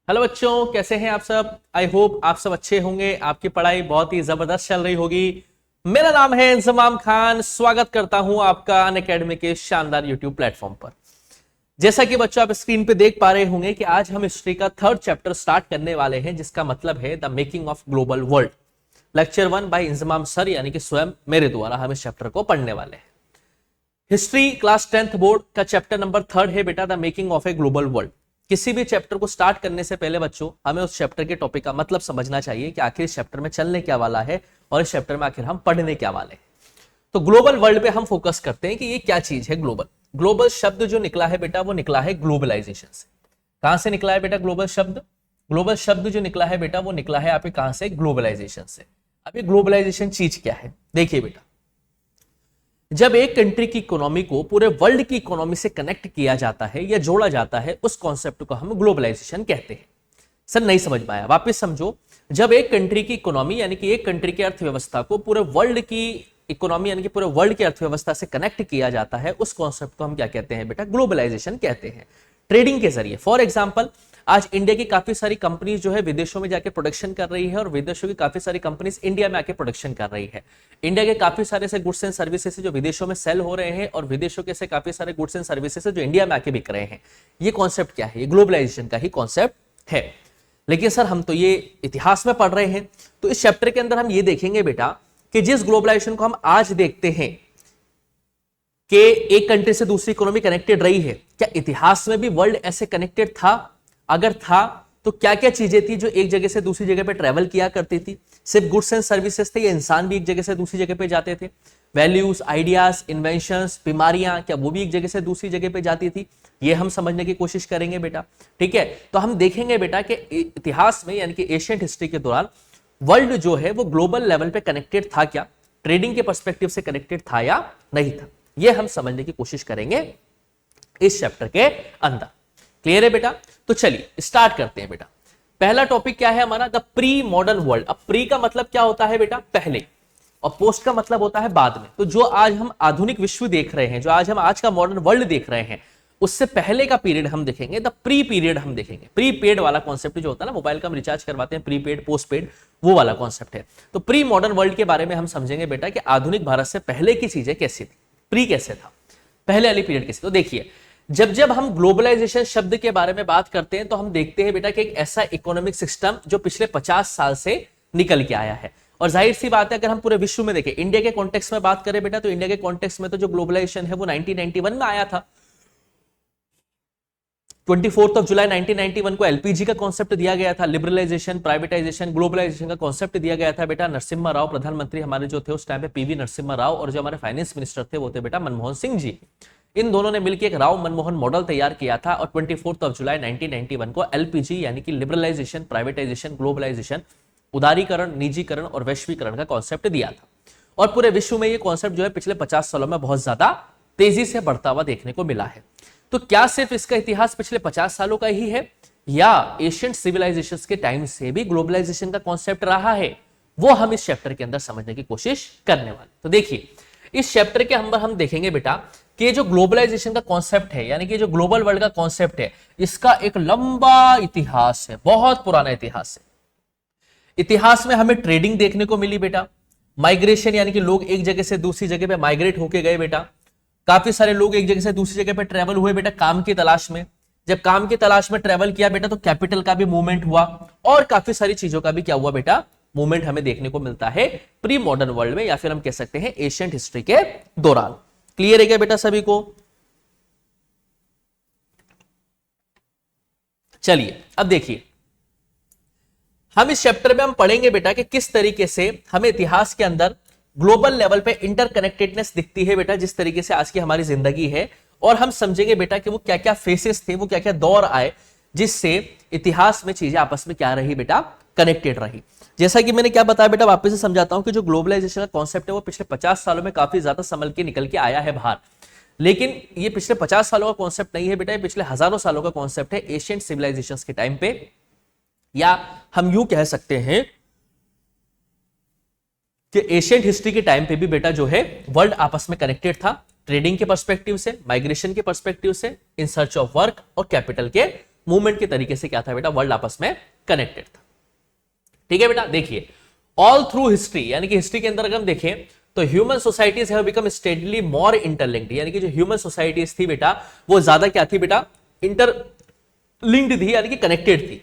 Hello बच्चों, कैसे हैं आप सब। आई होप आप सब अच्छे होंगे। आपकी पढ़ाई बहुत ही जबरदस्त चल रही होगी। मेरा नाम है इंजमाम खान। स्वागत करता हूं आपका अनअकैडमी के शानदार यूट्यूब प्लेटफॉर्म पर। जैसा कि बच्चों आप स्क्रीन पे देख पा रहे होंगे कि आज हम हिस्ट्री का थर्ड चैप्टर स्टार्ट करने वाले हैं, जिसका मतलब है the making of global world. Lecture 1 by Inzamam sir, यानी कि स्वयं मेरे द्वारा हम इस चैप्टर को पढ़ने वाले हैं। हिस्ट्री क्लास 10th बोर्ड का चैप्टर नंबर 3 है बेटा, the making of a global world. किसी भी चैप्टर को स्टार्ट करने से पहले बच्चों हमें उस चैप्टर के टॉपिक का मतलब समझना चाहिए कि आखिर इस चैप्टर में चलने क्या वाला है और इस चैप्टर में आखिर हम पढ़ने क्या वाले हैं। तो ग्लोबल वर्ल्ड पे हम फोकस करते हैं कि ये क्या चीज है ग्लोबल। ग्लोबल शब्द जो निकला है बेटा वो निकला है ग्लोबलाइजेशन से। कहां से निकला है बेटा ग्लोबल शब्द? ग्लोबल शब्द जो निकला है बेटा वो निकला है आपके कहां से? ग्लोबलाइजेशन से। अब ये ग्लोबलाइजेशन चीज क्या है देखिए बेटा, जब एक कंट्री की इकोनॉमी को पूरे वर्ल्ड की इकोनॉमी से कनेक्ट किया जाता है या जोड़ा जाता है, उस कॉन्सेप्ट को हम ग्लोबलाइजेशन कहते हैं। सर नहीं समझ में आया, वापस समझो। जब एक कंट्री की इकोनॉमी यानी कि एक कंट्री की अर्थव्यवस्था को पूरे वर्ल्ड की इकोनॉमी यानी कि पूरे वर्ल्ड की अर्थव्यवस्था से कनेक्ट किया जाता है, उस कॉन्सेप्ट को हम क्या कहते हैं बेटा? ग्लोबलाइजेशन कहते हैं। ट्रेडिंग के जरिए, फॉर एग्जाम्पल आज इंडिया की काफी सारी कंपनीज जो है विदेशों में जाके प्रोडक्शन कर रही है और विदेशों की काफी सारी कंपनीज इंडिया में आके प्रोडक्शन कर रही है। इंडिया के काफी सारे से गुड्स एंड सर्विसेज जो विदेशों में सेल हो रहे हैं और विदेशों के से काफी सारे गुड्स एंड सर्विसेज जो इंडिया में आके बिक रहे हैं। ये कॉन्सेप्ट क्या है? ये ग्लोबलाइजेशन का ही कॉन्सेप्ट है। लेकिन सर हम तो ये इतिहास में पढ़ रहे हैं, तो इस चैप्टर के अंदर हम ये देखेंगे बेटा कि जिस ग्लोबलाइजेशन को हम आज देखते हैं कि एक कंट्री से दूसरी इकोनॉमी कनेक्टेड रही है, क्या इतिहास में भी वर्ल्ड ऐसे कनेक्टेड था? अगर था तो क्या क्या चीजें थी जो एक जगह से दूसरी जगह पे ट्रेवल किया करती थी? सिर्फ गुड्स एंड सर्विसेज थे या इंसान भी एक जगह से दूसरी जगह पे जाते थे? वैल्यूज, आइडियाज, इन्वेंशंस, बीमारियां, क्या वो भी एक जगह से दूसरी जगह पे जाती थी? ये हम समझने की कोशिश करेंगे बेटा। ठीक है, तो हम देखेंगे बेटा कि इतिहास में यानी कि एशियंट हिस्ट्री के दौरान वर्ल्ड जो है वो ग्लोबल लेवल पे कनेक्टेड था क्या, ट्रेडिंग के पर्सपेक्टिव से कनेक्टेड था या नहीं था। यह हम समझने की कोशिश करेंगे इस चैप्टर के अंदर। क्लियर है बेटा? तो चलिए स्टार्ट करते हैं बेटा। पहला टॉपिक क्या है हमारा? The pre modern world. अब प्री का मतलब क्या होता है बेटा? पहले, और पोस्ट का मतलब होता है बाद में। तो जो आज हम आधुनिक विश्व देख रहे हैं, जो आज हम आज का मॉडर्न वर्ल्ड देख रहे हैं, उससे पहले का पीरियड हम देखेंगे, द प्री पीरियड हम देखेंगे। प्री पेड वाला कॉन्सेप्ट जो होता है ना, मोबाइल का हम रिचार्ज करवाते हैं, प्री पेड पोस्ट पेड, वो वाला कॉन्सेप्ट है। तो प्री मॉडर्न वर्ल्ड के बारे में हम समझेंगे बेटा कि आधुनिक भारत से पहले की चीजें कैसी थी, प्री कैसे था, पहले वाली पीरियड कैसे। तो देखिए, जब जब हम ग्लोबलाइजेशन शब्द के बारे में बात करते हैं तो हम देखते हैं बेटा कि एक ऐसा इकोनॉमिक सिस्टम जो पिछले 50 साल से निकल के आया है। और जाहिर सी बात है, अगर हम पूरे विश्व में देखें, इंडिया के कॉन्टेक्स्ट में बात करें बेटा, तो इंडिया के कॉन्टेक्स्ट में तो जो ग्लोबलाइजेशन है वो 1991 में आया था। 24 जुलाई 1991 को एलपीजी का कॉन्सेप्ट दिया गया था। लिबरलाइजेशन, प्राइवेटाइजेशन, ग्लोबलाइजेशन का कॉन्सेप्ट दिया गया था बेटा। नरसिम्हा राव प्रधानमंत्री हमारे जो थे उस टाइम पे, पीवी नरसिम्हा राव, और जो हमारे फाइनेंस मिनिस्टर थे वो थे बेटा मनमोहन सिंह जी। इन दोनों ने मिलकर एक राव मनमोहन मॉडल तैयार किया था और 24 जुलाई 1991 को एलपीजी यानी कि लिबरलाइजेशन, प्राइवेटाइजेशन, ग्लोबलाइजेशन, उदारीकरण, निजीकरण और वैश्वीकरण का कॉन्सेप्ट दिया था। और पूरे विश्व में ये कॉन्सेप्ट जो है पिछले 50 सालों में बहुत ज्यादा तेजी से बढ़ता हुआ देखने को मिला है। तो क्या सिर्फ इसका इतिहास पिछले 50 सालों का ही है, या एशियंट सिविलाइजेशंस के टाइम से भी ग्लोबलाइजेशन का कॉन्सेप्ट रहा है, वो हम इस चैप्टर के अंदर समझने की कोशिश करने वाले। तो देखिए, इस चैप्टर के अंदर हम देखेंगे बेटा कि जो ग्लोबलाइजेशन का कॉन्सेप्ट है यानी कि जो ग्लोबल वर्ल्ड का कॉन्सेप्ट है, इसका एक लंबा इतिहास है, बहुत पुराना इतिहास है। इतिहास में हमें ट्रेडिंग देखने को मिली बेटा, माइग्रेशन यानी कि लोग एक जगह से दूसरी जगह पे माइग्रेट होके गए बेटा। काफी सारे लोग एक जगह से दूसरी जगह पे ट्रेवल हुए बेटा काम की तलाश में। जब काम की तलाश में ट्रेवल किया बेटा तो कैपिटल का भी मूवमेंट हुआ और काफी सारी चीजों का भी क्या हुआ बेटा? मूवमेंट हमें देखने को मिलता है प्री मॉडर्न वर्ल्ड में, या फिर हम कह सकते हैं एशियंट हिस्ट्री के दौरान। क्लियर है क्या बेटा सभी को? चलिए अब देखिए, हम इस चैप्टर में हम पढ़ेंगे बेटा कि किस तरीके से हमें इतिहास के अंदर ग्लोबल लेवल पे इंटरकनेक्टेडनेस दिखती है बेटा, जिस तरीके से आज की हमारी जिंदगी है। और हम समझेंगे बेटा कि वो क्या क्या फेसेस थे, वो क्या क्या दौर आए, जिससे इतिहास में चीजें आपस में क्या रही बेटा? कनेक्टेड रही। जैसा कि मैंने क्या बताया बेटा, वापस से समझाता हूं कि जो ग्लोबलाइजेशन का कॉन्सेप्ट है वो पिछले 50 सालों में काफी ज्यादा संभल के निकल के आया है बाहर। लेकिन ये पिछले 50 सालों का कॉन्सेप्ट नहीं है बेटा, ये पिछले हजारों सालों का कॉन्सेप्ट है एशियंट सिविलाइजेशंस के टाइम पे। या हम यूं कह सकते हैं कि एशियंट हिस्ट्री के टाइम पे भी बेटा जो है वर्ल्ड आपस में कनेक्टेड था, ट्रेडिंग के पर्सपेक्टिव से, माइग्रेशन के पर्सपेक्टिव से, इन सर्च ऑफ वर्क और कैपिटल के मूवमेंट के तरीके से क्या था बेटा, वर्ल्ड आपस में कनेक्टेड था। ठीक है बेटा, देखिए ऑल थ्रू हिस्ट्री, यानी कि हिस्ट्री के अंदर अगर हम देखें तो human societies have become steadily more interlinked, यानी कि जो ह्यूमन सोसाइटीज थी बेटा वो ज्यादा क्या थी बेटा, इंटरलिंक्ड थी, यानी कि कनेक्टेड थी।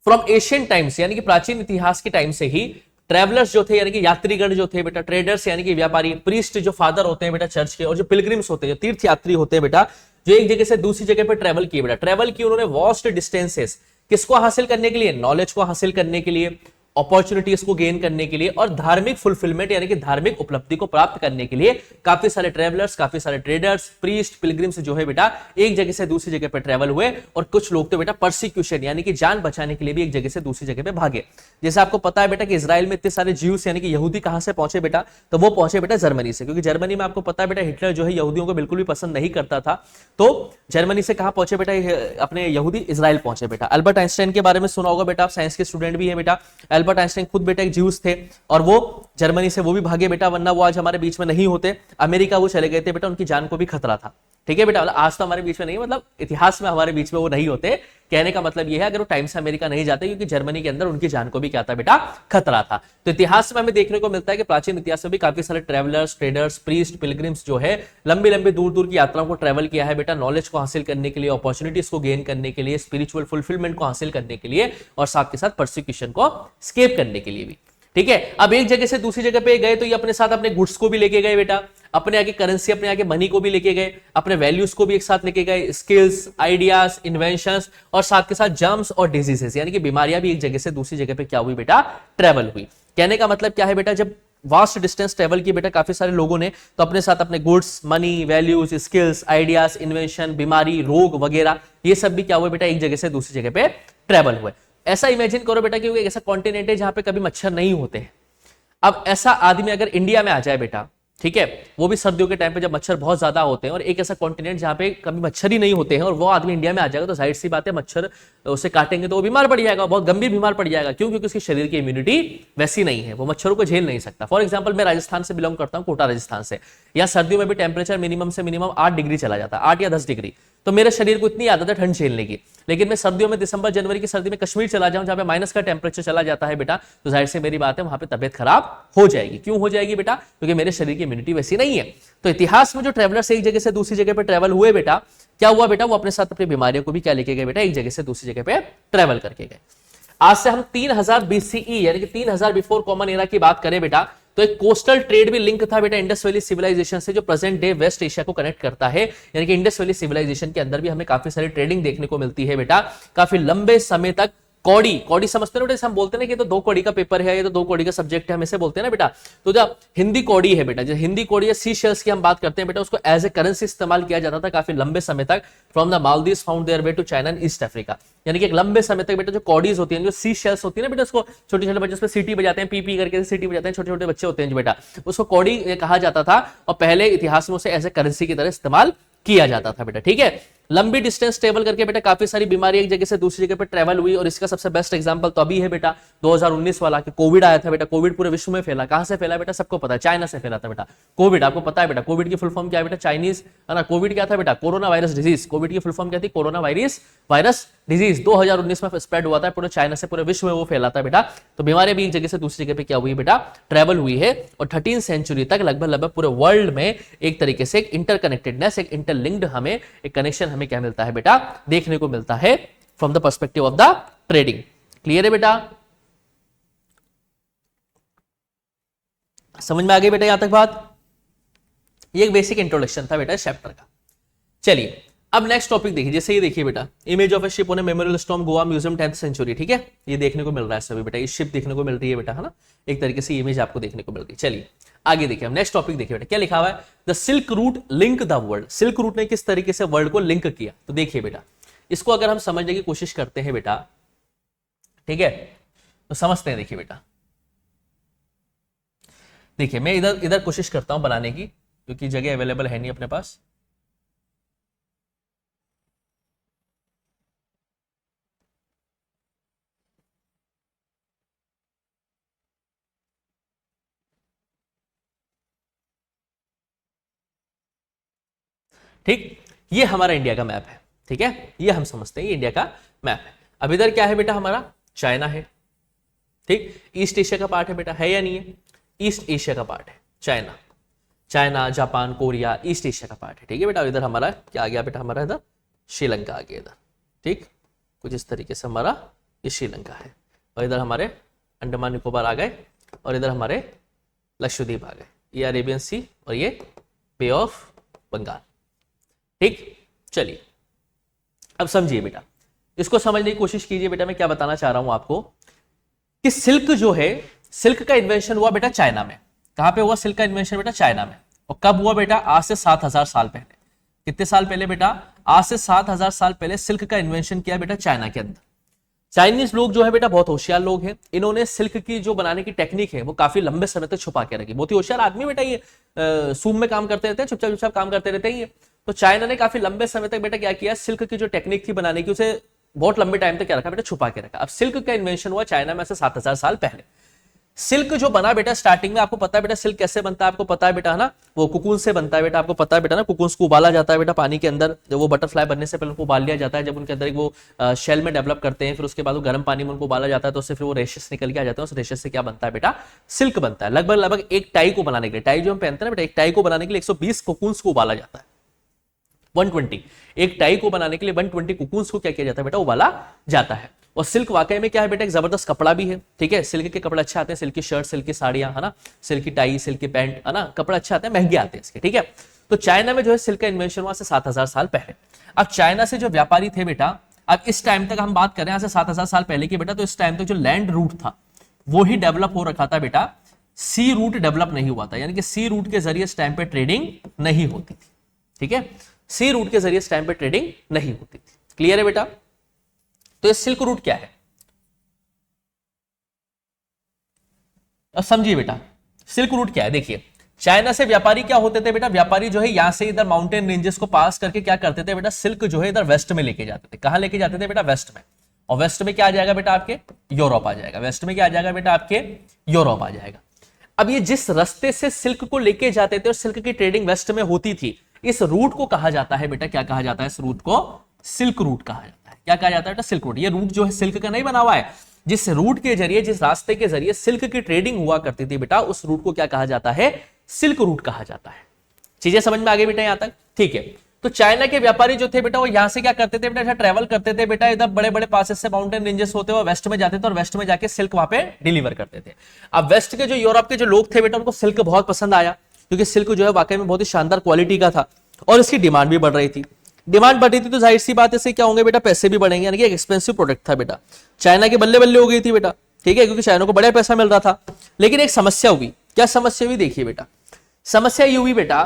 फ्रॉम एशियन टाइम्स, यानी कि प्राचीन इतिहास के टाइम से ही ट्रेवलर्स जो थे, यानी कि यात्रीगण जो थे बेटा, ट्रेडर्स यानी कि व्यापारी, प्रीस्ट जो फादर होते हैं बेटा चर्च के, और जो पिलग्रिम्स होते हैं, जो तीर्थ यात्री होते हैं बेटा, जो एक जगह से दूसरी जगह पे ट्रेवल किए बेटा, ट्रेवल की उन्होंने वास्ट डिस्टेंसेस, किसको हासिल करने के लिए, नॉलेज को हासिल करने के लिए, अपॉर्चुनिटीज को गेन करने के लिए, और धार्मिक फुलफिलमेंट यानी कि धार्मिक उपलब्धि को प्राप्त करने के लिए काफी सारे ट्रेवलर्स, काफी सारे ट्रेडर्स, प्रीस्ट, पिलग्रिम्स जो है बेटा एक जगह से दूसरी जगह पे ट्रेवल हुए। और कुछ लोग तो बेटा परसिक्यूशन यानी कि जान बचाने के लिए भी एक जगह से दूसरी जगह पे भागे। जैसे आपको पता है बेटा कि इजराइल में इतने सारे ज्यूस यानी कि यहूदी कहां से पहुंचे बेटा, तो वो पहुंचे बेटा जर्मनी से, क्योंकि जर्मनी में आपको पता है बेटा हिटलर जो है यहूदियों को बिल्कुल भी पसंद नहीं करता था। तो जर्मनी से कहां पहुंचे बेटा, अपने यहूदी इजराइल पहुंचे बेटा। अल्बर्ट आइंस्टाइन के बारे में सुना होगा बेटा, आप साइंस के स्टूडेंट भी है बेटा। अल्बर्ट आइंस्टाइन खुद बेटा एक ज्यूस थे और वो जर्मनी से वो भी भागे बेटा, वरना वो आज हमारे बीच में नहीं होते। अमेरिका वो चले गए थे बेटा, उनकी जान को भी खतरा था। ठीक है बेटा, आज तो हमारे बीच में नहीं, मतलब इतिहास में हमारे बीच में वो नहीं होते। कहने का मतलब ये है अगर वो टाइम से अमेरिका नहीं जाते, क्योंकि जर्मनी के अंदर उनकी जान को भी क्या था बेटा, खतरा था। तो इतिहास में हमें देखने को मिलता है कि प्राचीन इतिहास में भी काफी सारे ट्रेवलर्स, ट्रेडर्स, प्रीस्ट, पिलग्रिम्स जो है लंबी लंबी दूर दूर की यात्राओं को ट्रेवल किया है बेटा, नॉलेज को हासिल करने के लिए, अपॉर्चुनिटीज को गेन करने के लिए, स्पिरिचुअल फुलफिलमेंट को हासिल करने के लिए, और साथ के साथ परसिक्यूशन को स्केप करने के लिए भी। ठीक है, अब एक जगह से दूसरी जगह पे गए तो ये अपने साथ अपने गुड्स को भी लेके गए बेटा, अपने आगे करेंसी, अपने आगे मनी को भी लेके गए, अपने वैल्यूज को भी एक साथ लेके गए, स्किल्स, आइडियाज, इन्वेंशंस, और साथ के साथ जर्म्स और डिजीजेस यानी कि बीमारियां भी एक जगह से दूसरी जगह पे क्या हुई बेटा, ट्रेवल हुई। कहने का मतलब क्या है बेटा, जब वास्ट डिस्टेंस ट्रेवल की बेटा काफी सारे लोगों ने, तो अपने साथ अपने goods, money, values, skills, ideas, invention, बीमारी, रोग वगैरह, ये सब भी क्या हुए बेटा, एक जगह से दूसरी जगह पे ट्रेवल हुए। ऐसा इमेजिन करो बेटा कि एक ऐसा कॉन्टिनेंट है जहां पे कभी मच्छर नहीं होते हैं। अब ऐसा आदमी अगर इंडिया में आ जाए बेटा, ठीक है, वो भी सर्दियों के टाइम पे जब मच्छर बहुत ज्यादा होते हैं, और एक ऐसा कॉन्टिनेंट जहां पे कभी मच्छर ही नहीं होते हैं, और वो आदमी इंडिया में आ जाएगा, तो जाहिर सी बात है मच्छर उसे काटेंगे तो वो बीमार पड़ जाएगा, बहुत गंभीर बीमार पड़ जाएगा। क्यों? क्योंकि उसके शरीर की इम्यूनिटी वैसी नहीं है, वो मच्छरों को झेल नहीं सकता। फॉर एग्जाम्पल मैं राजस्थान से बिलोंग करता हूँ, कोटा राजस्थान से। यहाँ सर्दियों में भी टेम्परेचर मिनिमम से मिनिमम 8 डिग्री चला जाता है, 8 या 10 डिग्री। तो मेरे शरीर को इतनी आदत है ठंड झेलने की, लेकिन मैं सर्दियों में दिसंबर जनवरी की सर्दी में कश्मीर चला जाऊं जहां पे माइनस का टेम्परेचर चला जाता है बेटा, तो जाहिर से मेरी बात है वहां पे तबियत खराब हो जाएगी। क्यों हो जाएगी बेटा? क्योंकि मेरे शरीर की इम्यूनिटी वैसी नहीं है। तो इतिहास में जो ट्रेवलर्स एक जगह से दूसरी जगह पे ट्रेवल हुए बेटा, क्या हुआ बेटा, वो अपने साथ अपनी बीमारियों को भी क्या लेके गए बेटा, एक जगह से दूसरी जगह पे ट्रेवल करके गए। आज से हम 3000 बीसीई यानी कि 3000 बिफोर कॉमन एरा की बात करें बेटा, तो एक कोस्टल ट्रेड भी लिंक था बेटा इंडस वैली सिविलाइजेशन से, जो प्रेजेंट डे वेस्ट एशिया को कनेक्ट करता है। यानी कि इंडस वैली सिविलाइजेशन के अंदर भी हमें काफी सारी ट्रेडिंग देखने को मिलती है बेटा, काफी लंबे समय तक। कौड़ी, कौड़ी समझते हैं बेटा, हम बोलते हैं ना कि तो 2 कौड़ी का पेपर है, ये तो 2 कौड़ी का सब्जेक्ट है, हम ऐसे बोलते हैं ना बेटा। तो जो हिंदी कौड़ी है बेटा, जो हिंदी कौड़ी है, सी शेल्स की हम बात करते हैं बेटा, उसको एज ए करेंसी इस्तेमाल किया जाता था काफी लंबे समय तक, from the Maldives found their way to China and East Africa. यानी कि एक लंबे समय तक बेटा जो कौड़ीज होती है, जो सी शेल्स होती है ना बेटा, उसको छोटे छोटे बच्चे उसमें सीटी बजाते हैं, पी करके सीटी बजाते हैं, छोटे छोटे बच्चे होते हैं जो बेटा, उसको कौड़ी कहा जाता था, और पहले इतिहास में उसे एज ए करेंसी की तरह इस्तेमाल किया जाता था बेटा। ठीक है, लंबी डिस्टेंस ट्रेवल करके बेटा काफी सारी बीमारी एक जगह से दूसरी जगह पे ट्रेवल हुई, और इसका सबसे बेस्ट एग्जांपल तो अभी है बेटा 2019 वाला, कि कोविड आया था बेटा। कोविड पूरे विश्व में फैला, कहां से फैला बेटा, सबको पता है, चाइना से फैला था बेटा कोविड। आपको पता है बेटा कोविड की फुल फॉर्म क्या है बेटा, चाइनीज है ना। कोविड क्या था बेटा, कोरोना वायरस डिजीज। कोविड की फुल फॉर्म क्या थी, कोरोना वायरस डिजीज। 2019 में स्प्रेड हुआ था पूरे चाइना से, पूरे विश्व में वो फैला था बेटा। तो बीमारी भी एक जगह से दूसरी जगह पे क्या हुई बेटा, ट्रेवल हुई है। और 13 सेंचुरी तक लगभग पूरे वर्ल्ड में एक तरीके से एक इंटरकनेक्टेडनेस, एक इंटरलिंक्ड हमें एक कनेक्शन हमें क्या मिलता है बेटा, देखने को मिलता है from the perspective of the trading. Clear है बेटा? समझ में आ गई बेटा यहां तक बात? ये एक बेसिक इंट्रोडक्शन था बेटा इस चैप्टर का। चलिए अब नेक्स्ट टॉपिक देखिए, जैसे ये देखिए बेटा, image of a ship on a memorial stone Goa museum 10th century. ठीक है, ये देखने को मिल रहा है सभी बेटा, ये शिप देखने को मिल रही है बेटा, है ना, एक तरीके से इमेज आपको देखने को मिल रही है। चलिए आगे देखिए, हम नेक्स्ट टॉपिक देखिए बेटा, क्या लिखा हुआ है, the silk root link the world. Silk route ने किस तरीके से वर्ल्ड को लिंक किया, तो देखिए बेटा, इसको अगर हम समझने की कोशिश करते हैं बेटा, ठीक है, तो समझते हैं। देखिए बेटा, देखिए मैं इधर इधर कोशिश करता हूं बनाने की, क्योंकि जगह अवेलेबल है नहीं अपने पास। ठीक, ये हमारा इंडिया का मैप है। ठीक है, ये हम समझते हैं ये इंडिया का मैप है। अब इधर क्या है बेटा, हमारा चाइना है, ठीक, ईस्ट एशिया का पार्ट है बेटा, है या नहीं है, ईस्ट एशिया का पार्ट है China, China, Japan, Korea, east Asia का पार्ट है, ठीक है बेटा। इधर हमारा क्या आ गया बेटा, हमारा इधर श्रीलंका आ गया इधर, ठीक, कुछ इस तरीके से हमारा ये श्रीलंका है, और इधर हमारे अंडमान निकोबार आ गए, और इधर हमारे लक्षद्वीप आ गए, ये अरेबियन सी और ये बे ऑफ बंगाल, ठीक। चलिए अब समझिए बेटा, इसको समझने की कोशिश कीजिए बेटा। मैं क्या बताना चाह रहा हूं आपको कि सिल्क जो है, सिल्क का इन्वेंशन हुआ बेटा चाइना में। कहां पे हुआ सिल्क का इन्वेंशन बेटा, चाइना में। और कब हुआ बेटा, आज से 7000 साल पहले। कितने साल पहले बेटा, आज से 7000 साल पहले सिल्क का इन्वेंशन किया बेटा चाइना के अंदर। चाइनीज लोग जो है बेटा बहुत होशियार लोग हैं, इन्होंने सिल्क की जो बनाने की टेक्निक है वो काफी लंबे समय तक छुपा के रखी। बहुत ही होशियार आदमी बेटा ये, सूम में काम करते रहते हैं, चुपचाप चुपचाप काम करते रहते हैं ये। तो चाइना ने काफी लंबे समय तक बेटा क्या किया, सिल्क की जो टेक्निक थी बनाने की उसे बहुत लंबे टाइम तक क्या रखा बेटा, छुपा के रखा। अब सिल्क का इन्वेंशन हुआ चाइना में से 7000 साल पहले। सिल्क जो बना बेटा स्टार्टिंग में, आपको पता है बेटा सिल्क कैसे बनता है, आपको पता है बेटा, है ना, वो कुकून से बनता है बेटा, आपको पता है बेटा ना, कुकून को उबाला जाता है बेटा पानी के अंदर। जब वो बटरफ्लाई बनने से पहले उनको उबाल लिया जाता है, जब उनके अंदर एक वो शेल में डेवलप करते हैं, फिर उसके बाद वो गर्म पानी में उनको उबाला जाता है, तो उससे फिर वो रेशेस निकल के आ जाते हैं। उस रेशेस से क्या बनता है बेटा, सिल्क बनता है। लगभग लगभग एक टाई को बनाने के लिए, टाई जो हम पहनते हैं बेटा, एक टाई को बनाने के लिए 120 कुकून्स को उबाला जाता है। 120, एक टाई को बनाने के लिए 120 कुकून्स को क्या किया जाता है बेटा, उबाला जाता है। और सिल्क वाकई में क्या है बेटा, एक जबरदस्त कपड़ा भी है, ठीक है। सिल्क के कपड़े अच्छे आते हैं, सिल्क की शर्ट, सिल्क की साड़ियां, है ना, सिल्क की टाई, सिल्क की पैंट, है ना, कपड़ा अच्छा आते हैं, महंगे आते हैं इसके, ठीक है। तो चाइना में जो है सिल्क का इन्वेंशन हुआ से 7000 साल पहले। अब चाइना से जो व्यापारी थे बेटा, अब इस टाइम तक हम बात करें, 7000 साल पहले की बेटा, तो इस टाइम तक जो लैंड रूट था वो ही डेवलप हो रखा था बेटा, सी रूट डेवलप नहीं हुआ था। यानी कि सी रूट के जरिए इस टाइम पे ट्रेडिंग नहीं होती थी, ठीक है, सी रूट के जरिए इस टाइम पे ट्रेडिंग नहीं होती थी। क्लियर है बेटा। तो ये सिल्क रूट क्या है, अब समझिए बेटा, सिल्क रूट क्या है। देखिए, चाइना से व्यापारी क्या होते थे बेटा, व्यापारी जो है यहां से इधर माउंटेन रेंजेस को पास करके क्या करते थे बेटा, सिल्क जो है इधर वेस्ट में लेके जाते थे। कहां लेके जाते थे बेटा, वेस्ट में। और वेस्ट में क्या आ जाएगा बेटा, आपके यूरोप आ जाएगा। वेस्ट में क्या आ जाएगा बेटा, आपके यूरोप आ जाएगा। अब ये जिस रास्ते से सिल्क को लेके जाते थे और सिल्क की ट्रेडिंग वेस्ट में होती थी, इस रूट को कहा जाता है बेटा, क्या कहा जाता है, इस रूट को सिल्क रूट कहा जाता है। क्या कहा जाता है बेटा, सिल्क रूट। ये रूट जो है सिल्क का नहीं बना हुआ है, जिस रूट के जरिए, जिस रास्ते के जरिए सिल्क की ट्रेडिंग हुआ करती थी बेटा, उस रूट को क्या कहा जाता है, सिल्क रूट कहा जाता है। चीजें समझ में आ गई बेटा यहां तक, ठीक है। तो चाइना के व्यापारी जो थे बेटा, वो यहां से क्या करते थे बेटा, ट्रेवल करते थे बेटा, इधर बड़े बड़े पासेस से माउंटेन रेंजेस होते हुए वेस्ट में जाते थे और वेस्ट में जाके सिल्क वहां पे डिलीवर करते थे। अब वेस्ट के जो यूरोप के जो लोग थे बेटा, उनको सिल्क बहुत पसंद आया, क्योंकि सिल्क जो है वाकई में बहुत ही शानदार क्वालिटी का था और इसकी डिमांड भी बढ़ रही थी। डिमांड बढ़ रही थी तो जाहिर सी बात है, इससे क्या होंगे बेटा, पैसे भी बढ़ेंगे। यानी कि एक एक्सपेंसिव प्रोडक्ट था बेटा, चाइना के बल्ले बल्ले हो गई थी बेटा, ठीक है, क्योंकि चाइना को बड़ा पैसा मिल रहा था। लेकिन एक समस्या हुई। क्या समस्या हुई, देखिए बेटा, समस्या ये हुई बेटा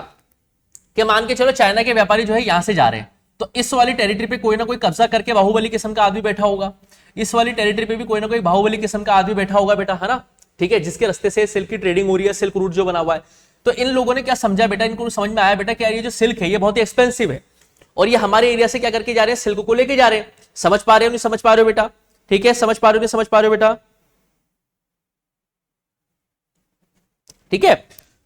कि मान के चलो चाइना के व्यापारी जो है यहां से जा रहे हैं, तो इस वाली टेरिटरी पे कोई ना कोई कब्जा करके बाहुबली किस्म का आदमी बैठा होगा, इस वाली टेरिटरी पे भी कोई ना कोई बाहुबली किस्म का आदमी बैठा होगा बेटा, है ना, ठीक है, जिसके रास्ते से सिल्क की ट्रेडिंग हो रही है, सिल्क रूट जो बना हुआ है। तो इन लोगों ने क्या समझा बेटा, इनको समझ में आया बेटा कि यार ये जो सिल्क है ये बहुत ही एक्सपेंसिव है, और ये हमारे एरिया से क्या करके जा रहे हैं, सिल्क को लेके जा रहे हैं। समझ पा रहे हो नहीं समझ पा रहे हो बेटा, ठीक है, समझ पा रहे हो नहीं समझ पा रहे हो बेटा, ठीक है।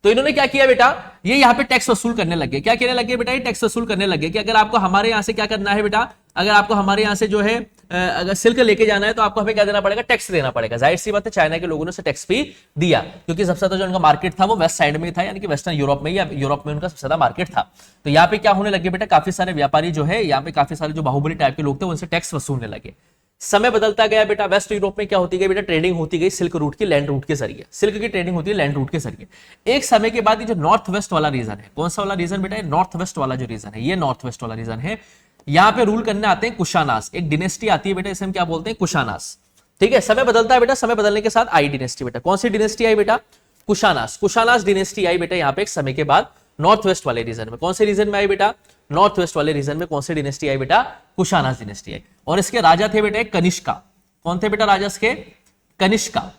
तो इन्होंने क्या किया बेटा, ये यहाँ पे टैक्स वसूल करने लगे। क्या करने लगे बेटा, ये टैक्स वसूल करने लगे कि अगर आपको हमारे यहाँ से क्या करना है बेटा, अगर आपको हमारे यहाँ से जो है अगर सिल्क लेके जाना है तो आपको हमें क्या देना पड़ेगा, टैक्स देना पड़ेगा। जाहिर सी बात है, चाइना के लोगों ने टैक्स भी दिया, क्योंकि सबसे ज्यादा जो उनका मार्केट था वो वेस्ट साइड में था, यानी कि वेस्टर्न यूरोप में, या यूरोप में उनका सबसे ज्यादा मार्केट था। तो यहाँ पे क्या होने लगे बेटा, काफी सारे व्यापारी जो है यहाँ पे, काफी सारे जो बाहुबली टाइप के लोग थे उनसे टैक्स वसूलने लगे। समय बदलता गया बेटा, वेस्ट यूरोप में क्या होती गई बेटा, ट्रेडिंग होती गई सिल्क रूट की, लैंड रूट के जरिए। सिल्क की ट्रेडिंग होती है लैंड रूट के जरिए। एक समय के बाद ये जो नॉर्थ वेस्ट वाला रीजन है, कौन सा वाला रीजन बेटा, नॉर्थ वेस्ट वाला जो रीजन है, ये नॉर्थ वेस्ट वाला रीजन है। यहां पे रूल करने आते हैं कुशानास, एक डिनेस्टी आती है बेटा, इसे हम क्या बोलते हैं, कुशानास, ठीक है। समय बदलता है बेटा, समय बदलने के साथ आई डिनेस्टी बेटा। कौन सी डिनेस्टी आई बेटा, कुशानास। कुशानास डिनेस्टी आई बेटा यहाँ पे एक समय के बाद नॉर्थ वेस्ट वाले रीजन में। कौन से रीजन में आई बेटा, नॉर्थ वेस्ट वाले रीजन में कौन सी डिनेस्टी आई बेटा, कुशानास डिनेस्टी आई। और इसके राजा थे बेटा कनिष्का। कौन थे बेटा राजा इसके, कनिष्का।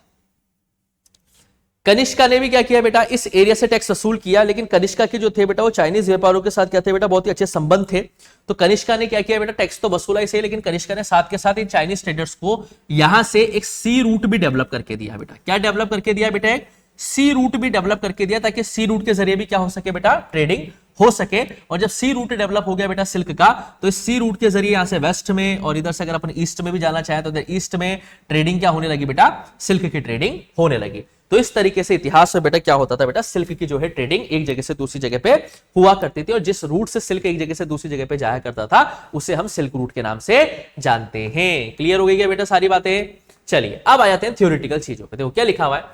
कनिष्का ने भी क्या किया बेटा, इस एरिया से टैक्स वसूल किया, लेकिन कनिष्का के जो थे बेटा वो चाइनीज व्यापारियों के साथ क्या थे बेटा, बहुत ही अच्छे संबंध थे। तो कनिष्का ने क्या किया बेटा, टैक्स तो वसूला ही सही, लेकिन कनिष्का ने साथ के साथ इन चाइनीज ट्रेडर्स को यहां से एक सी रूट भी डेवलप करके दिया बेटा। क्या डेवलप करके दिया बेटा, एक सी रूट भी डेवलप करके दिया, ताकि सी रूट के जरिए भी क्या हो सके बेटा, ट्रेडिंग हो सके। और जब सी रूट डेवलप हो गया बेटा सिल्क का, तो इस सी रूट के जरिए यहां से वेस्ट में और इधर से अगर अपन ईस्ट में भी जाना चाहें तो इधर ईस्ट में ट्रेडिंग क्या होने लगी बेटा, सिल्क की ट्रेडिंग होने लगी। तो इस तरीके से इतिहास में बेटा क्या होता था बेटा, सिल्क की जो है ट्रेडिंग एक जगह से दूसरी जगह पे हुआ करती थी, और जिस रूट से सिल्क एक जगह से दूसरी जगह पे जाया करता था उसे हम सिल्क रूट के नाम से जानते हैं। क्लियर हो गई क्या बेटा सारी बातें? चलिए अब आ जाते हैं थ्योरेटिकल चीजों पे। देखो क्या लिखा हुआ है,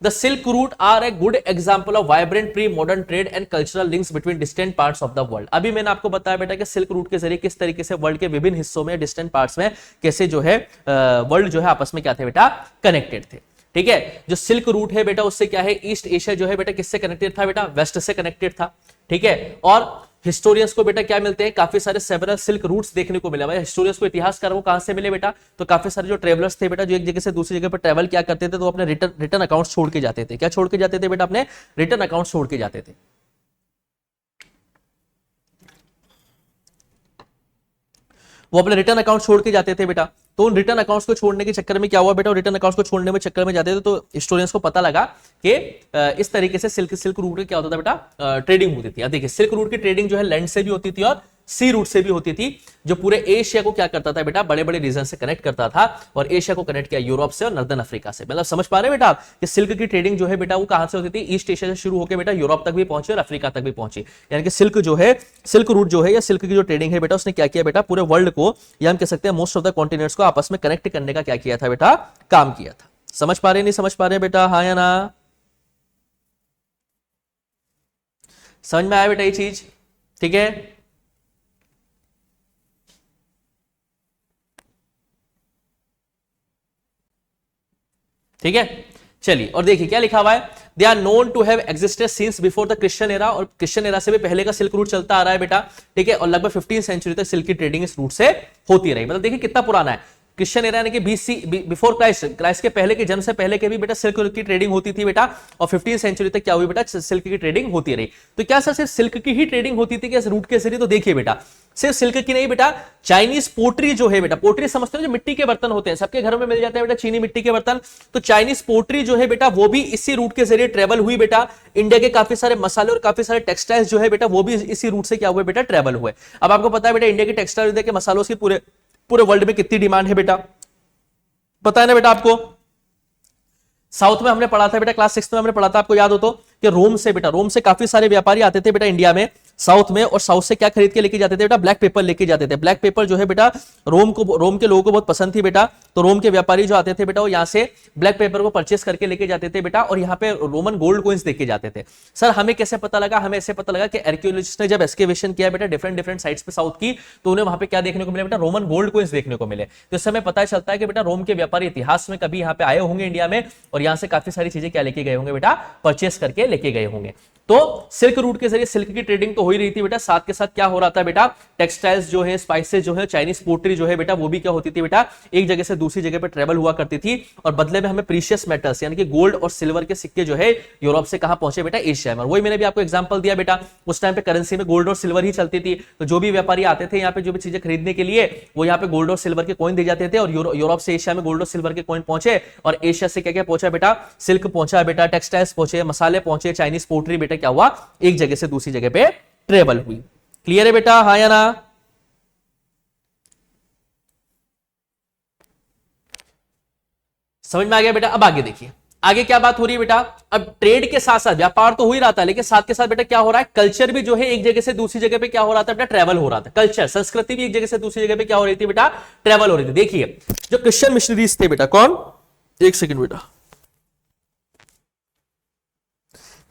the silk route are a good example of vibrant pre modern trade and cultural links between distant parts of the world. अभी मैंने आपको बताया बेटा कि सिल्क रूट के जरिए किस तरीके से वर्ल्ड के विभिन्न हिस्सों में डिस्टेंट पार्ट्स में कैसे जो है वर्ल्ड जो है आपस में क्या थे बेटा, कनेक्टेड थे। ठीक है, जो सिल्क रूट है बेटा उससे क्या है, ईस्ट एशिया जो है बेटा किससे कनेक्टेड था बेटा, वेस्ट से कनेक्टेड था। ठीक है, और हिस्टोरियंस को बेटा क्या मिलते हैं, काफी सारे सेवरल सिल्क रूट्स देखने को मिला। हिस्टोरियंस को इतिहासकार वो कहां से मिले बेटा, तो काफी सारे जो ट्रेवलर्स थे बेटा जो एक जगह से दूसरी जगह पर ट्रेवल क्या करते थे, तो अपने रिटर्न अकाउंट छोड़ के जाते थे। क्या छोड़ के जाते थे बेटा, अपने रिटर्न अकाउंट छोड़ के जाते थे। वो अपने रिटर्न अकाउंट छोड़ के जाते थे बेटा। तो उन रिटर्न अकाउंट्स को छोड़ने के चक्कर में क्या हुआ बेटा, रिटर्न अकाउंट्स को छोड़ने में चक्कर में जाते थे तो हिस्टोरियंस को पता लगा कि इस तरीके से सिल्क रूट में क्या होता था बेटा, ट्रेडिंग होती थी। देखिए सिल्क रूट की ट्रेडिंग जो है लैंड से भी होती थी और सी रूट से भी होती थी, जो पूरे एशिया को क्या करता था बेटा, बड़े बड़े रीजन से कनेक्ट करता था, और एशिया को कनेक्ट किया यूरोप से और नॉर्दर्न अफ्रीका से। मतलब समझ पा रहे हैं बेटा आप कि सिल्क की ट्रेडिंग जो है बेटा वो कहां से होती थी, ईस्ट एशिया से शुरू होकर बेटा यूरोप तक भी पहुंची और अफ्रीका तक भी पहुंची। यानी कि सिल्क जो है, सिल्क रूट जो है या सिल्क की जो ट्रेडिंग है बेटा उसने क्या किया बेटा, पूरे वर्ल्ड को या हम कह सकते हैं मोस्ट ऑफ द कॉन्टिनेंट्स को आपस में कनेक्ट करने का क्या किया था बेटा, काम किया था। समझ पा रहे नहीं समझ पा रहे बेटा, हाँ या ना? समझ में आया बेटा ये चीज? ठीक है, ठीक है। चलिए और देखिए क्या लिखा हुआ है, they are known to have existed since before the Christian era, और क्रिश्चियन एरा से भी पहले का सिल्क रूट चलता आ रहा है बेटा। ठीक है, और लगभग 15 सेंचुरी तक सिल्क की ट्रेडिंग इस रूट से होती रही। मतलब देखिए कितना पुराना है, क्रिश्चियन एरा यानी कि बीसी बिफोर क्राइस्ट, क्राइस्ट के पहले के जन्म से पहले के भी बेटा सिल्क की ट्रेडिंग होती थी बेटा, और 15 सेंचुरी तक क्या हुई बेटा, सिल्क की ट्रेडिंग होती रही। तो क्या सर सिर्फ सिल्क की ही ट्रेडिंग होती थी क्या इस रूट के जरिए? तो देखिए बेटा सिर्फ सिल्क की नहीं बेटा, चाइनीज पोट्री जो है बेटा, पोट्री समझते हो जो मिट्टी के बर्तन होते हैं, सबके घरों में मिल जाते हैं बेटा चीनी मिट्टी के बर्तन, तो चाइनीज पोट्री जो है बेटा वो भी इसी रूट के जरिए ट्रेवल हुई बेटा। इंडिया के काफी सारे मसाले और काफी सारे टेक्सटाइल्स जो है बेटा वो भी इसी रूट से क्या हुए बेटा, ट्रेवल हुए। अब आपको पता है बेटा इंडिया के टेक्सटाइल, इंडिया के मसालों की पूरे पूरे वर्ल्ड में कितनी डिमांड है बेटा, पता है ना बेटा आपको? साउथ में हमने पढ़ा था बेटा, क्लास 6 में हमने पढ़ा था, आपको याद हो तो, कि रोम से बेटा, रोम से काफी सारे व्यापारी आते थे बेटा इंडिया में, साउथ में, और साउथ से क्या खरीद के लेके जाते थे बेटा, ब्लैक पेपर लेके जाते थे। ब्लैक पेपर जो है बेटा रोम के लोगों को बहुत पसंद थी बेटा, तो रोम के व्यापारी जो आते थे बेटा वो यहाँ से ब्लैक पेपर को परचेस करके लेके जाते थे बेटा, और यहाँ पे रोमन गोल्ड कॉइंस देके जाते थे। सर हमें कैसे पता लगा? हमें ऐसे पता लगा कि आर्कियोलॉजिस्ट ने जब एक्सकेवेशन किया बेटा डिफरेंट साइट्स पे साउथ की, तो उन्हें वहां पे क्या देखने को मिला बेटा, रोमन गोल्ड कॉइंस देखने को मिले। तो इस समय पता चलता है कि बेटा रोम के व्यापारी इतिहास में कभी यहाँ पे आए होंगे इंडिया में, और यहाँ से काफी सारी चीजें क्या लेके गए होंगे बेटा, परचेस करके लेके गए होंगे। तो सिल्क रूट के जरिए सिल्क की ट्रेडिंग तो हो ही रही थी बेटा, साथ के साथ क्या हो रहा था बेटा, टेक्सटाइल्स जो है, स्पाइसेस जो है, चाइनीज पोट्री जो है बेटा वो भी क्या होती थी बेटा, एक जगह से दूसरी जगह पे ट्रेवल हुआ करती थी, और बदले में हमें प्रीशियस मेटल्स यानी कि गोल्ड और सिल्वर के सिक्के जो है यूरोप से कहां पहुंचे बेटा, एशिया में। वही मैंने भी आपको एग्जांपल दिया बेटा, उस टाइम पे करेंसी में गोल्ड और सिल्वर ही चलती थी, तो जो भी व्यापारी आते थे यहाँ पे जो भी चीजें खरीदने के लिए, वो यहाँ पे गोल्ड और सिल्वर के कॉइन दे जाते थे, और यूरोप से एशिया में गोल्ड और सिल्वर के कॉइन पहुंचे, और एशिया से क्या क्या पहुंचा बेटा, सिल्क पहुंचा बेटा, टेक्सटाइल्स पहुंचे, मसाले पहुंचे, चाइनीज पोट्री बेटा क्या हुआ, एक जगह से दूसरी जगह पे ट्रेवल हुई। क्लियर है बेटा, हाँ या ना? समझ में आ गया बेटा? अब आगे देखिए, आगे क्या बात हो रही है बेटा, अब ट्रेड के साथ साथ व्यापार तो हो ही रहा था, लेकिन साथ के साथ बेटा क्या हो रहा है, कल्चर भी जो है एक जगह से दूसरी जगह पे क्या हो रहा था बेटा, ट्रेवल हो रहा था। कल्चर संस्कृति भी एक जगह से दूसरी जगह पे क्या हो रही थी बेटा, ट्रेवल हो रही थी। देखिए जो क्रिश्चियन मिशनरीज थे बेटा, कौन, एक सेकंड बेटा,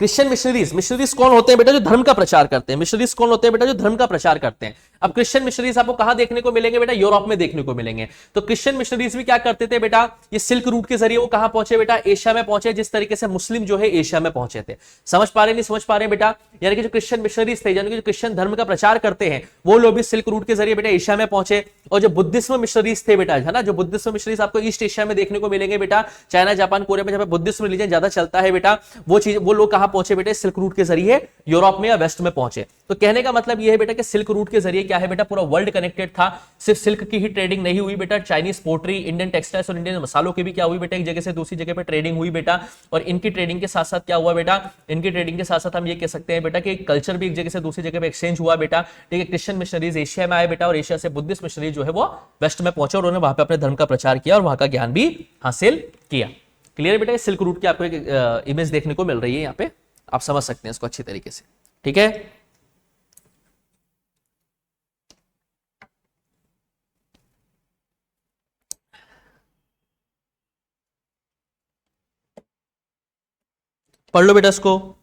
क्रिश्चियन मिशनरीज कौन होते हैं बेटा, जो धर्म का प्रचार करते हैं। मिशनरीज कौन होते हैं बेटा, जो धर्म का प्रचार करते हैं। अब क्रिश्चियन मिशनरीज आपको कहां देखने को मिलेंगे बेटा, यूरोप में देखने को मिलेंगे। तो क्रिश्चियन मिशनरीज भी क्या करते थे बेटा, ये सिल्क रूट के जरिए वो कहां पहुंचे बेटा, एशिया में पहुंचे, जिस तरीके से मुस्लिम जो है एशिया में पहुंचे थे। समझ पा रहे नहीं समझ पा रहे हैं बेटा? यानी कि जो क्रिश्चियन मिशनरीज थे, यानी कि जो क्रिश्चियन धर्म का प्रचार करते हैं, वो लोग भी सिल्क रूट के जरिए बेटा एशिया में पहुंचे। और जो बुद्धिज्म मिशनरीज थे बेटा, है ना, जो बुद्धिज्म मिशनरीज आपको ईस्ट एशिया में देखने को मिलेंगे बेटा, चाइना, जापान, कोरिया में जहां बुद्धिज्म रिलीजन ज्यादा चलता है बेटा, वो लोग कहां पहुंचे बेटा, सिल्क रूट के जरिए यूरोप में या वेस्ट में पहुंचे। तो कहने का मतलब यह है बेटा कि सिल्क रूट के जरिए क्या है बेटा, पूरा वर्ल्ड कनेक्टेड था। सिर्फ सिल्क की ही ट्रेडिंग नहीं हुई बेटा, चाइनीज पोट्री, इंडियन टेक्सटाइल्स और इंडियन मसालों की भी क्या हुई बेटा, एक जगह से दूसरी जगह पे ट्रेडिंग हुई बेटा। और इनकी ट्रेडिंग के साथ साथ क्या हुआ बेटा, इनकी ट्रेडिंग के साथ साथ हम ये कह सकते हैं बेटा कि कल्चर भी एक जगह से दूसरी जगह पे एक्सचेंज हुआ बेटा। ठीक है, क्रिश्चियन मिशनरीज एशिया में आए बेटा, और एशिया से बुद्धिस्ट मिशनरी जो है वो वेस्ट में पहुंचे और उन्होंने वहां पे अपने धर्म का प्रचार किया और वहां का ज्ञान भी हासिल किया। क्लियर है बेटा, सिल्क रूट की आपको एक इमेज देखने को मिल रही है यहाँ पे, आप समझ सकते हैं इसको अच्छी तरीके से। ठीक है, पढ़ लो बेटा इसको।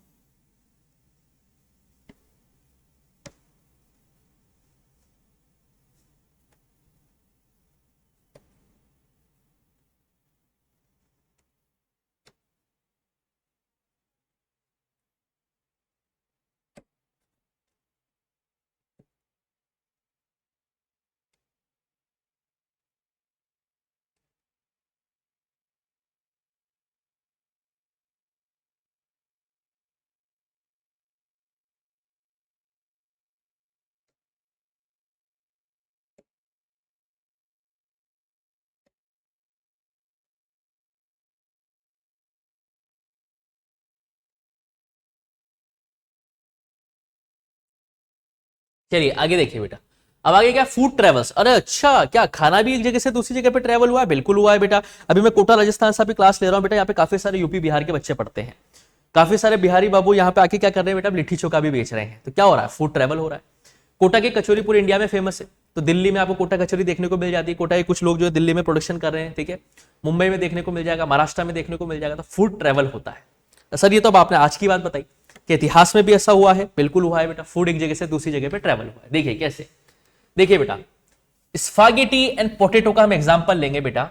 चलिए आगे देखिए बेटा, अब आगे क्या, फूड ट्रेवल्स। अरे अच्छा, क्या खाना भी एक जगह से दूसरी जगह पे ट्रेवल हुआ है? बिल्कुल हुआ है बेटा। अभी मैं कोटा राजस्थान से भी क्लास ले रहा हूं बेटा, यहाँ पे काफी सारे यूपी बिहार के बच्चे पढ़ते हैं। काफी सारे बिहारी बाबू यहाँ पे आके क्या कर रहे हैं बेटा, लिट्टी चोखा भी बेच रहे हैं। तो क्या हो रहा है, फूड ट्रेवल हो रहा है। कोटा की कचौरी पूरे इंडिया में फेमस है, तो दिल्ली में आपको कोटा कचौरी देखने को मिल जाती है। कोटा के कुछ लोग जो है दिल्ली में प्रोडक्शन कर रहे हैं, ठीक है, मुंबई में देखने को मिल जाएगा, महाराष्ट्र में देखने को मिल जाएगा। तो फूड ट्रेवल होता है। सर ये तो अब आपने आज की बात बताई कि इतिहास में भी ऐसा हुआ है। बिल्कुल हुआ है बेटा, फूड एक जगह से दूसरी जगह पे ट्रेवल हुआ है। देखिए कैसे, देखिए बेटा, स्पागेटी एंड पोटैटो का हम एग्जांपल लेंगे बेटा,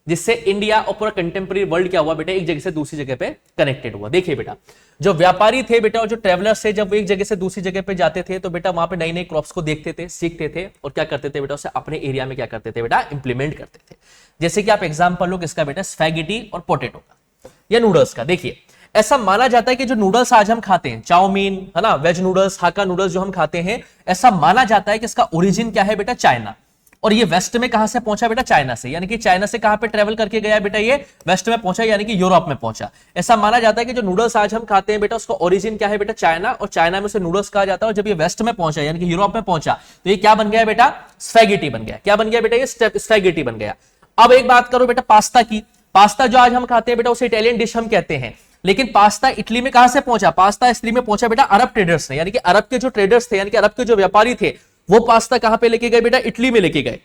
जिससे इंडिया और पूरा कंटेम्प्रेरी वर्ल्ड क्या हुआ बेटा, एक जगह से दूसरी जगह पे कनेक्टेड हुआ। देखिए बेटा, जो व्यापारी थे बेटा और जो ट्रेवलर्स थे, जब वो एक जगह से दूसरी जगह पे जाते थे तो बेटा वहां पे नई नई क्रॉप्स को देखते थे, सीखते थे और क्या करते थे बेटा, उसे अपने एरिया में क्या करते थे बेटा, इंप्लीमेंट करते थे। जैसे कि आप एग्जांपल लो किसका बेटा, स्पैगेटी और पोटैटो का या नूडल्स का। देखिए ऐसा माना जाता है कि जो नूडल्स आज हम खाते हैं, चाउमीन है ना, वेज नूडल्स, हाका नूडल्स जो हम खाते हैं, ऐसा माना जाता है कि इसका ओरिजिन क्या है बेटा, चाइना। और ये वेस्ट में कहां से पहुंचा बेटा, चाइना से। यानी कि चाइना से कहां पे ट्रेवल करके गया बेटा, ये वेस्ट में पहुंचा, यानी कि यूरोप में पहुंचा। ऐसा माना जाता है कि जो नूडल्स आज हम खाते हैं बेटा, उसका ओरिजिन क्या है बेटा, चाइना, और चाइना में उसे नूडल्स कहा जाता है। और जब ये वेस्ट में पहुंचा यानी कि यूरोप में पहुंचा तो ये क्या बन गया बेटा, स्पैगेटी बन गया। क्या बन गया बेटा, ये स्पैगेटी बन गया। अब एक बात करो बेटा पास्ता की। पास्ता जो आज हम खाते हैं बेटा, उसे इटालियन डिश हम कहते हैं, लेकिन पास्ता इटली में कहां से पहुंचा, पास्ता इटली में पहुंचा बेटा अरब ट्रेडर्स ने। यानी कि अरब के जो ट्रेडर्स थे, यानी कि अरब के जो व्यापारी थे, वो पास्ता कहां पे लेके गए बेटा, इटली में लेके गए।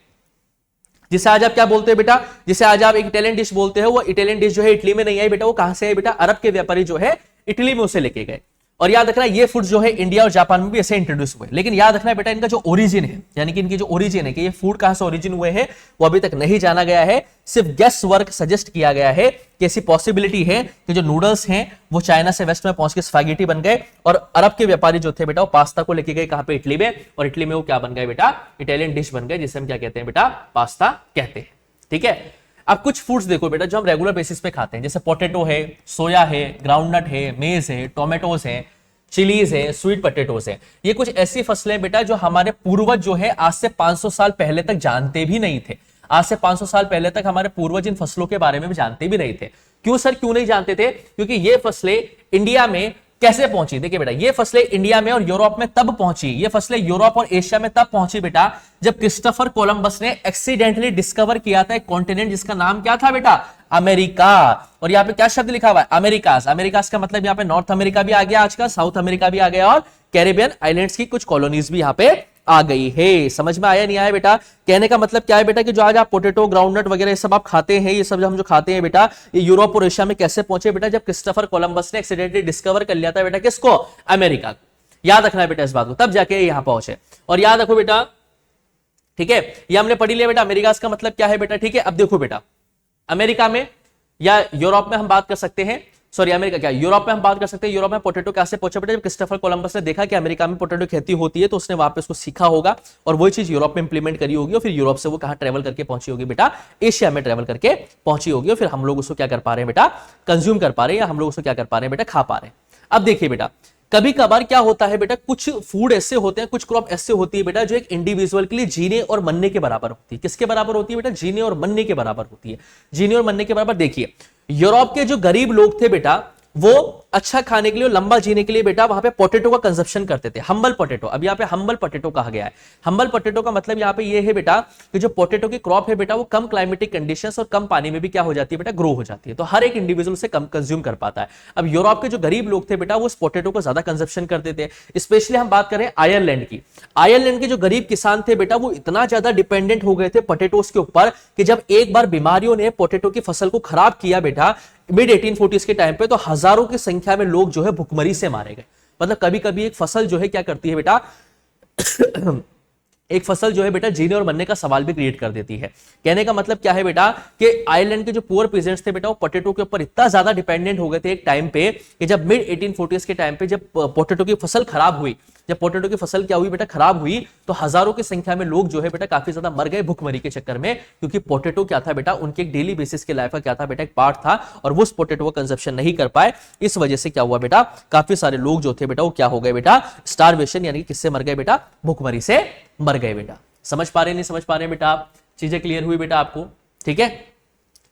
जिसे आज आप क्या बोलते हैं बेटा, जिसे आज आप एक इटालियन डिश बोलते हो, वो इटालियन डिश जो है इटली में नहीं आई बेटा, वो कहां से है बेटा, अरब के व्यापारी जो है इटली में उसे लेके गए। और याद रखना ये फूड जो है इंडिया और जापान में भी ऐसे इंट्रोड्यूस हुए। लेकिन याद रखना बेटा, इनका जो ओरिजिन है, यानी कि इनकी जो ओरिजिन है कि ये फूड कहां से ओरिजिन हुए हैं, वो अभी तक नहीं जाना गया है। सिर्फ गेस वर्क सजेस्ट किया गया है कि ऐसी पॉसिबिलिटी है कि जो नूडल्स हैं वो चाइना से वेस्ट में पहुंच के स्पैगेटी बन गए, और अरब के व्यापारी जो थे बेटा, वो पास्ता को लेके गए कहां पे, इटली में, और इटली में वो क्या बन गए बेटा, इटालियन डिश बन गए, जिसे हम क्या कहते हैं बेटा, पास्ता कहते हैं। ठीक है, अब कुछ फूड्स देखो बेटा जो हम रेगुलर बेसिस पे खाते हैं, जैसे पोटैटो है, सोया है, ग्राउंडनट है, मेज है, टोमेटोज है, चिलीज है, स्वीट पोटैटोज है। ये कुछ ऐसी फसलें बेटा जो हमारे पूर्वज जो है आज से 500 साल पहले तक जानते भी नहीं थे। आज से 500 साल पहले तक हमारे पूर्वज इन फसलों के बारे में भी जानते भी नहीं थे। क्यों सर, क्यों नहीं जानते थे? क्योंकि ये फसलें इंडिया में कैसे पहुंची? देखिए बेटा, ये फसलें इंडिया में और यूरोप में तब पहुंची, ये फसलें यूरोप और एशिया में तब पहुंची बेटा जब क्रिस्टोफर कोलंबस ने एक्सीडेंटली डिस्कवर किया था एक कॉन्टिनेंट जिसका नाम क्या था बेटा, अमेरिका। और यहाँ पे क्या शब्द लिखा हुआ है, अमेरिकास। अमेरिकास का मतलब यहाँ पे नॉर्थ अमेरिका भी आ गया आज का, साउथ अमेरिका भी आ गया, और कैरेबियन आइलैंड्स की कुछ कॉलोनीज भी यहाँ पे आ गई है। समझ में आया नहीं आया बेटा? कहने का मतलब क्या है बेटा कि जो आज आप पोटैटो, ग्राउंडनट वगैरह ये सब आप खाते हैं, ये सब हम जो खाते हैं बेटा, ये यूरोप और एशिया में कैसे पहुंचे बेटा, जब क्रिस्टोफर कोलंबस ने एक्सीडेंटली डिस्कवर कर लिया था बेटा, किसको, अमेरिका को। याद रखना है बेटा इस बात को, तब जाके यहां पहुंचे। और याद रखो बेटा, ठीक है, ये हमने पढ़ी लिया बेटा, अमेरिका का मतलब क्या है बेटा। ठीक है, अब देखो बेटा, अमेरिका में या यूरोप में हम बात कर सकते हैं, सॉरी अमेरिका क्या, यूरोप में हम बात कर सकते हैं। यूरोप में पोटैटो कैसे पहुंचा बेटा, जब क्रिस्टोफर कोलंबस ने देखा कि अमेरिका में पोटैटो खेती होती है, तो उसने वहां पे उसको सीखा होगा और वही चीज यूरोप में इंप्लीमेंट करी होगी, और फिर यूरोप से वो कहां ट्रेवल करके पहुंची होगी बेटा, एशिया में ट्रेवल करके पहुंची होगी, और फिर हम लोग उसको क्या कर पा रहे हैं बेटा, कंज्यूम कर पा रहे हैं, या हम लोग उसको क्या कर पा रहे हैं बेटा, खा पा रहे हैं। अब देखिए बेटा, कभी कभार क्या होता है बेटा, कुछ फूड ऐसे होते हैं, कुछ क्रॉप ऐसे होती है बेटा जो एक इंडिविजुअल के लिए जीने और मरने के बराबर होती है। किसके बराबर होती है बेटा? जीने और मरने के बराबर होती है। जीने और मरने के बराबर। देखिए, यूरोप के जो गरीब लोग थे बेटा, वो अच्छा खाने के लिए, लंबा जीने के लिए बेटा वहां पे पोटैटो का कंजप्शन करते थे, हम्बल पोटैटो। अब यहाँ पे हम्बल पोटैटो कहा गया है। हम्बल पोटैटो का मतलब यहाँ पे ये है बेटा कि जो पोटैटो की क्रॉप है बेटा, वो कम क्लाइमेटिक कंडीशंस और कम पानी में भी क्या हो जाती है बेटा, ग्रो हो जाती है। तो हर एक इंडिविजुअल से कम कंज्यूम कर पाता है। अब यूरोप के जो गरीब लोग थे बेटा, वो उस पोटैटो को ज्यादा कंजप्शन करते थे। स्पेशली हम बात करें आयरलैंड की, आयरलैंड के जो गरीब किसान थे बेटा, वो इतना ज्यादा डिपेंडेंट हो गए थे पोटैटोस के ऊपर कि जब एक बार बीमारियों ने पोटैटो की फसल को खराब किया बेटा, मिड 1840s के टाइम पे, तो हजारों की संख्या में लोग जो है भुखमरी से मारे गए। मतलब कभी कभी एक फसल जो है क्या करती है बेटा एक फसल जो है बेटा जीने और मरने का सवाल भी क्रिएट कर देती है। कहने का मतलब क्या है बेटा कि आयरलैंड के जो पुअर पीजेंट्स थे बेटा, वो पोटैटो के ऊपर इतना ज्यादा डिपेंडेंट हो गए थे एक टाइम पे कि जब मिड 1840s के टाइम पे जब पोटैटो की फसल खराब हुई, जब पोटैटो की फसल क्या हुई बेटा, खराब हुई, तो हजारों की संख्या में लोग जो है बेटा काफी ज्यादा मर गए भुखमरी के चक्कर में। क्योंकि पोटैटो क्या था बेटा, उनके एक डेली बेसिस के लाइफ का क्या था बेटा, एक पार्ट था, और वो उस पोटैटो का कंजप्शन नहीं कर पाए। इस वजह से क्या हुआ बेटा, काफी सारे लोग जो थे बेटा, वो क्या हो गए बेटा, स्टारवेशन, यानी किससे मर गए बेटा, भुखमरी से मर गए बेटा। समझ पा रहे नहीं समझ पा रहे बेटा आप? चीजें क्लियर हुई बेटा आपको? ठीक है,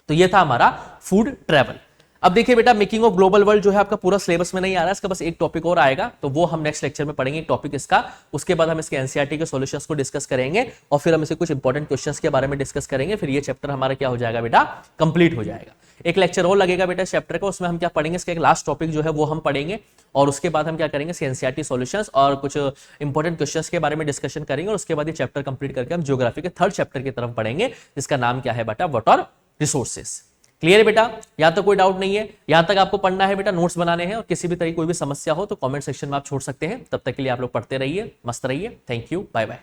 तो ये था हमारा फूड ट्रैवल। अब देखिए बेटा, मेकिंग ऑफ ग्लोबल वर्ल्ड जो है आपका पूरा सिलेबस में नहीं आ रहा है, इसका बस एक टॉपिक और आएगा, तो वो हम नेक्स्ट लेक्चर में पढ़ेंगे, एक टॉपिक इसका। उसके बाद हम इसके एनसीईआरटी के सॉल्यूशंस को डिस्कस करेंगे, और फिर हम इसे कुछ इंपॉर्टेंट क्वेश्चंस के बारे में डिस्कस करेंगे। फिर ये चैप्टर हमारा क्या हो जाएगा बेटा, कंप्लीट हो जाएगा। एक लेक्चर और लगेगा बेटा इस चैप्टर का, उसमें हम क्या पढ़ेंगे, इसका एक लास्ट टॉपिक जो है वो हम पढ़ेंगे, और उसके बाद हम क्या करेंगे, एनसीईआरटी सॉल्यूशंस और कुछ इंपॉर्टेंट क्वेश्चंस के बारे में डिस्कशन करेंगे। और उसके बाद ये चैप्टर कंप्लीट करके हम ज्योग्राफी के थर्ड चैप्टर की तरफ पढ़ेंगे, जिसका नाम क्या है बेटा, वाटर रिसोर्सेस। क्लियर है बेटा? यहां तक कोई डाउट नहीं है? यहां तक आपको पढ़ना है बेटा, नोट्स बनाने हैं, और किसी भी तरह कोई भी समस्या हो तो कमेंट सेक्शन में आप छोड़ सकते हैं। तब तक के लिए आप लोग पढ़ते रहिए, मस्त रहिए। Thank you, bye bye.